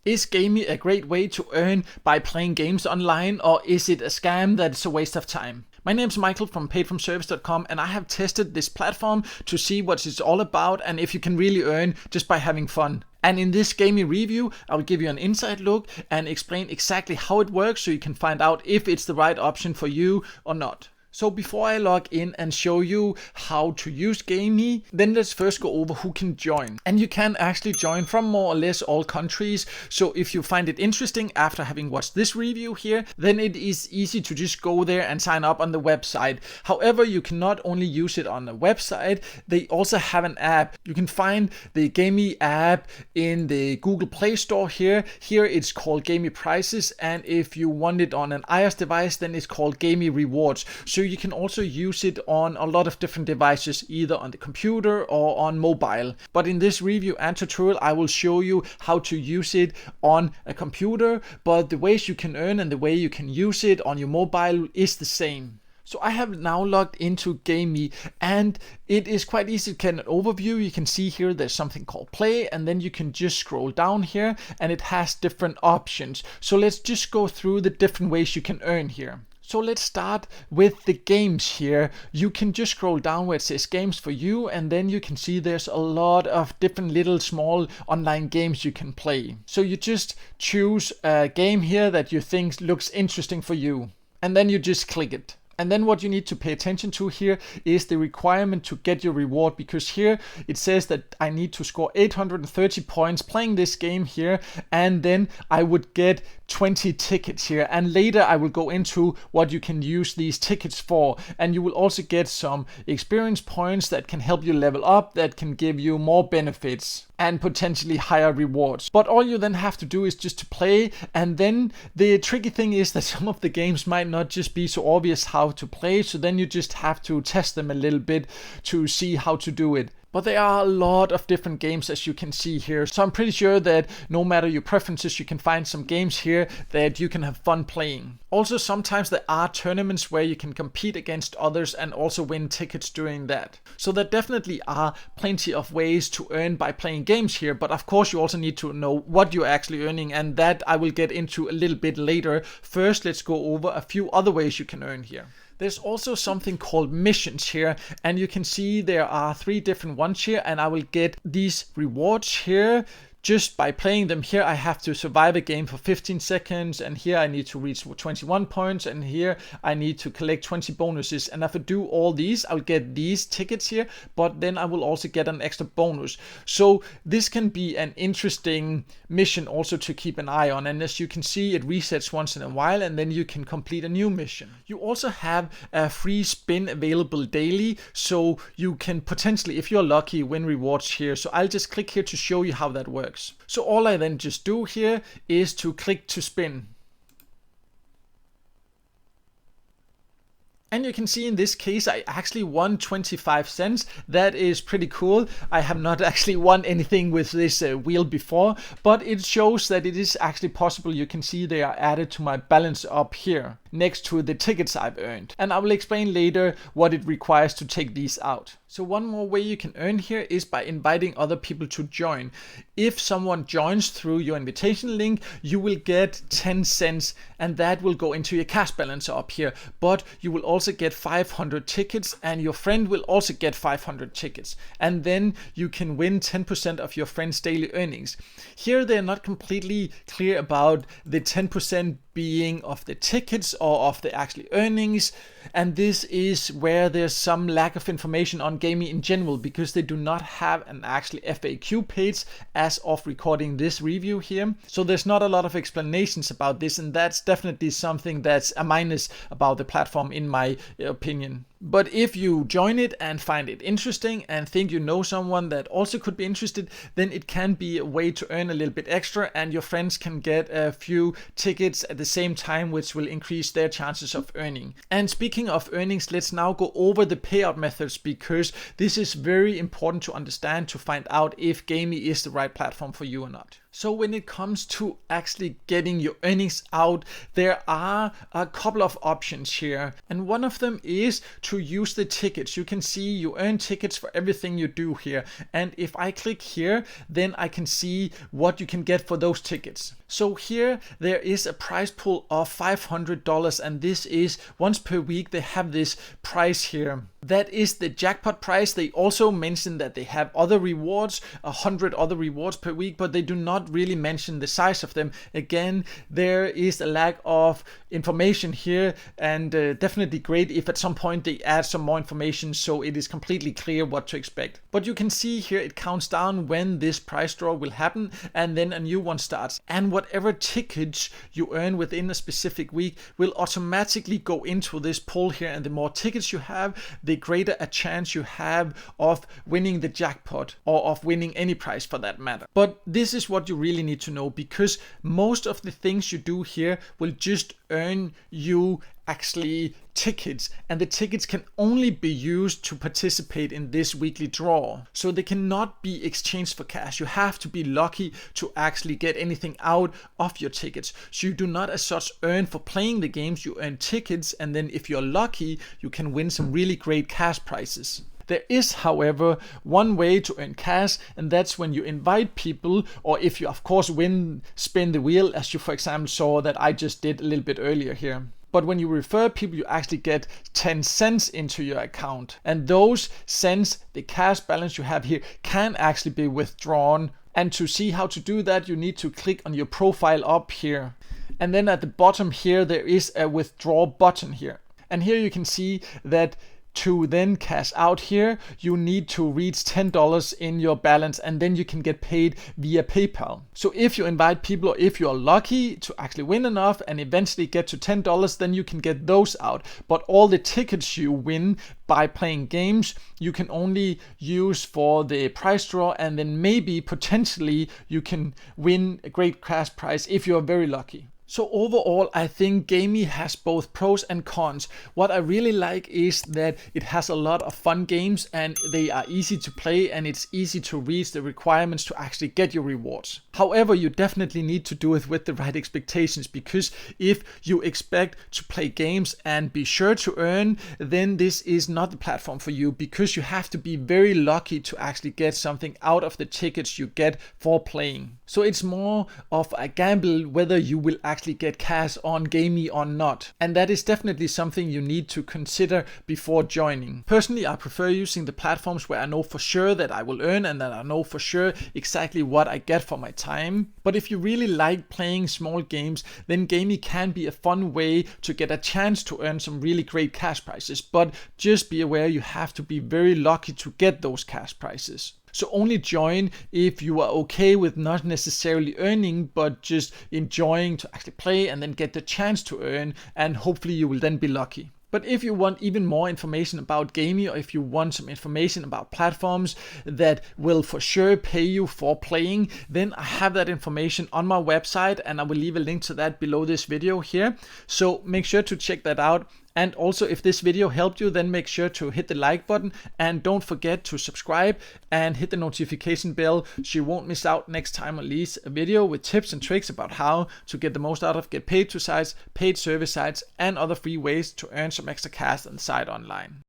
Is Gamee a great way to earn by playing games online, or is it a scam that's a waste of time? My name's Michael from paidfromservice.com, and I have tested this platform to see what it's all about and if you can really earn just by having fun. And in this Gamee review, I will give you an inside look and explain exactly how it works so you can find out if it's the right option for you or not. So before I log in and show you how to use Gamee, then let's first go over who can join. And you can actually join from more or less all countries. So if you find it interesting after having watched this review here, then it is easy to just go there and sign up on the website. However, you can not only use it on the website, they also have an app. You can find the Gamee app in the Google Play Store here. Here it's called Gamee Prices, and if you want it on an iOS device, then it's called Gamee Rewards. So you can also use it on a lot of different devices, either on the computer or on mobile. But in this review and tutorial, I will show you how to use it on a computer, but the ways you can earn and the way you can use it on your mobile is the same. So I have now logged into Gamee, and it is quite easy to get an overview. You can see here there's something called play, and then you can just scroll down here and it has different options. So let's just go through the different ways you can earn here. So let's start with the games here. You can just scroll down where it says games for you, and then you can see there's a lot of different little small online games you can play. So you just choose a game here that you think looks interesting for you, and then you just click it. And then what you need to pay attention to here is the requirement to get your reward, because here it says that I need to score 830 points playing this game here, and then I would get 20 tickets here, and later I will go into what you can use these tickets for, and you will also get some experience points that can help you level up, that can give you more benefits and potentially higher rewards. But all you then have to do is just to play, and then the tricky thing is that some of the games might not just be so obvious how to play, so then you just have to test them a little bit to see how to do it. But there are a lot of different games, as you can see here. So I'm pretty sure that no matter your preferences, you can find some games here that you can have fun playing. Also, sometimes there are tournaments where you can compete against others and also win tickets during that. So there definitely are plenty of ways to earn by playing games here. But of course, you also need to know what you're actually earning, and that I will get into a little bit later. First, let's go over a few other ways you can earn here. There's also something called missions here, and you can see there are 3 different ones here, and I will get these rewards here. Just by playing them here, I have to survive a game for 15 seconds, and here I need to reach 21 points, and here I need to collect 20 bonuses. And if I do all these, I'll get these tickets here, but then I will also get an extra bonus. So this can be an interesting mission also to keep an eye on. And as you can see, it resets once in a while, and then you can complete a new mission. You also have a free spin available daily, so you can potentially, if you're lucky, win rewards here. So I'll just click here to show you how that works. So all I then just do here is to click to spin. And you can see in this case, I actually won 25 cents. That is pretty cool. I have not actually won anything with this wheel before, but it shows that it is actually possible. You can see they are added to my balance up here next to the tickets I've earned. And I will explain later what it requires to take these out. So one more way you can earn here is by inviting other people to join. If someone joins through your invitation link, you will get 10 cents, and that will go into your cash balance up here. But you will also get 500 tickets, and your friend will also get 500 tickets. And then you can win 10% of your friend's daily earnings. Here they're not completely clear about the 10% being of the tickets or of the actual earnings, and this is where there's some lack of information on Gamee in general, because they do not have an actual FAQ page as of recording this review here. So there's not a lot of explanations about this, and that's definitely something that's a minus about the platform in my opinion. But if you join it and find it interesting and think you know someone that also could be interested, then it can be a way to earn a little bit extra, and your friends can get a few tickets at the same time, which will increase their chances of earning. And speaking of earnings, let's now go over the payout methods, because this is very important to understand to find out if Gamee is the right platform for you or not. So when it comes to actually getting your earnings out, there are a couple of options here. And one of them is to use the tickets. You can see you earn tickets for everything you do here. And if I click here, then I can see what you can get for those tickets. So here there is a prize pool of $500, and this is once per week they have this prize here. That is the jackpot prize. They also mention that they have other rewards, 100 other rewards per week, but they do not really mention the size of them. Again, there is a lack of information here, and definitely great if at some point they add some more information so it is completely clear what to expect. But you can see here it counts down when this prize draw will happen, and then a new one starts. And whatever tickets you earn within a specific week will automatically go into this pool here, and the more tickets you have, the greater a chance you have of winning the jackpot, or of winning any prize for that matter. But this is what you really need to know, because most of the things you do here will just earn you actually tickets, and the tickets can only be used to participate in this weekly draw. So they cannot be exchanged for cash. You have to be lucky to actually get anything out of your tickets. So you do not as such earn for playing the games, you earn tickets, and then if you're lucky, you can win some really great cash prizes. There is, however, one way to earn cash, and that's when you invite people, or if you of course spin the wheel, as you for example saw that I just did a little bit earlier here. But when you refer people, you actually get 10 cents into your account, and those cents, the cash balance you have here, can actually be withdrawn. And to see how to do that, you need to click on your profile up here, and then at the bottom here there is a withdraw button here, and here you can see that to then cash out here, you need to reach $10 in your balance, and then you can get paid via PayPal. So if you invite people, or if you are lucky to actually win enough and eventually get to $10, then you can get those out. But all the tickets you win by playing games, you can only use for the prize draw, and then maybe potentially you can win a great cash prize if you are very lucky. So overall, I think Gamee has both pros and cons. What I really like is that it has a lot of fun games, and they are easy to play, and it's easy to reach the requirements to actually get your rewards. However, you definitely need to do it with the right expectations, because if you expect to play games and be sure to earn, then this is not the platform for you, because you have to be very lucky to actually get something out of the tickets you get for playing. So it's more of a gamble whether you will actually get cash on Gamee or not. And that is definitely something you need to consider before joining. Personally, I prefer using the platforms where I know for sure that I will earn, and that I know for sure exactly what I get for my time. But if you really like playing small games, then Gamee can be a fun way to get a chance to earn some really great cash prizes. But just be aware, you have to be very lucky to get those cash prizes. So only join if you are okay with not necessarily earning, but just enjoying to actually play and then get the chance to earn, and hopefully you will then be lucky. But if you want even more information about Gamee, or if you want some information about platforms that will for sure pay you for playing, then I have that information on my website, and I will leave a link to that below this video here. So make sure to check that out. And also, if this video helped you, then make sure to hit the like button, and don't forget to subscribe and hit the notification bell so you won't miss out next time I release a video with tips and tricks about how to get the most out of get paid to sites, paid service sites, and other free ways to earn some extra cash on the site online.